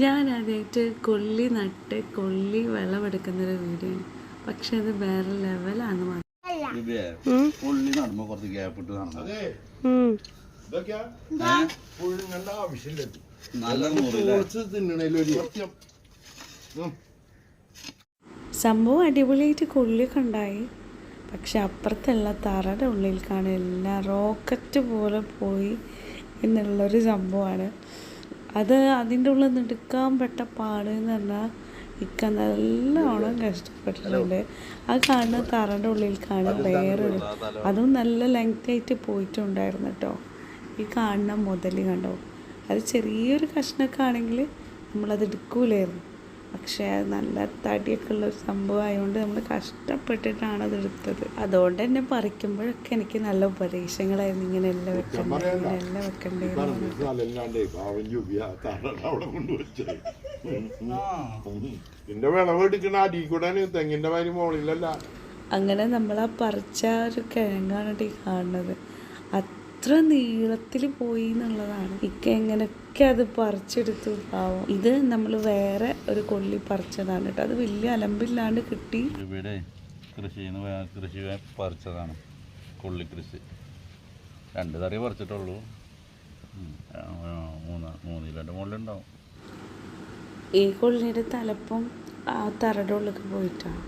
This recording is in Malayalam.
ഞാൻ ആദ്യമായിട്ട് കൊള്ളി നട്ട് കൊള്ളി വിളവെടുക്കുന്നൊരു വീഡിയോ ആണ്. പക്ഷെ അത് വേറെ ലെവലാണ്. കൊള്ളി നടുമ്പോ കുറച്ച് ഗ്യാപ്പ് ഇട്ട് നടന്നത് സംഭവം അടിപൊളിയായിട്ട് കൊള്ളിയൊക്കെ ഉണ്ടായി. പക്ഷെ അപ്പുറത്തുള്ള തറയുടെ ഉള്ളിലേക്കാണ് എല്ലാം റോക്കറ്റ് പോലെ പോയി എന്നുള്ളൊരു സംഭവമാണ്. അത് അതിൻ്റെ ഉള്ളിൽ നിന്ന് എടുക്കാൻ പെട്ട പാട് എന്ന് പറഞ്ഞാൽ ഇക്ക നല്ലോണം കഷ്ടപ്പെട്ടിട്ടുണ്ട്. ആ കാണുന്ന തറയുടെ ഉള്ളിലേക്കാണ് വേറൊരു, അതും നല്ല ലെങ്തായിട്ട് പോയിട്ടുണ്ടായിരുന്നു കേട്ടോ. ഈ കാണുന്ന മുതൽ കണ്ടോ, അത് ചെറിയൊരു കഷ്ണമൊക്കെ ആണെങ്കിൽ നമ്മളത് എടുക്കൂലായിരുന്നു. പക്ഷേ അത് നല്ല തടിയൊക്കെ ഉള്ളൊരു സംഭവം ആയതുകൊണ്ട് നമ്മൾ കഷ്ടപ്പെട്ടിട്ടാണ് അത് എടുത്തത്. അതുകൊണ്ട് തന്നെ പറിക്കുമ്പോഴൊക്കെ എനിക്ക് നല്ല ഉപദേശങ്ങളായിരുന്നു, ഇങ്ങനെ എല്ലാം വെക്കണ്ടേ, ഇങ്ങനെ എല്ലാം വെക്കണ്ടേ. അങ്ങനെ നമ്മൾ ആ പറിച്ച ഒരു കിഴങ്ങാണ് ഈ കാണുന്നത്. അത്ര നീളത്തിൽ പോയി എന്നുള്ളതാണ്. ഇക്ക എങ്ങനെയൊക്കെ അത് പറിച്ചെടുത്തു പാവം. ഇത് നമ്മൾ വേറെ ഒരു കൊള്ളി പറിച്ചതാണ് കേട്ടോ. അത് വലിയ അലമ്പില്ലാണ്ട് കിട്ടി. ഇവിടെ കൃഷി പറിച്ചതാണ് കൊള്ളി കൃഷി. 2 തറി പറിച്ചിട്ടുള്ളൂ. 3 കിലോൻ്റെ മുകളിലുണ്ടാവും. ഈ കൊള്ളിയുടെ തലപ്പം ആ തറയുടെ ഉള്ളിലേക്ക് പോയിട്ടാണ്.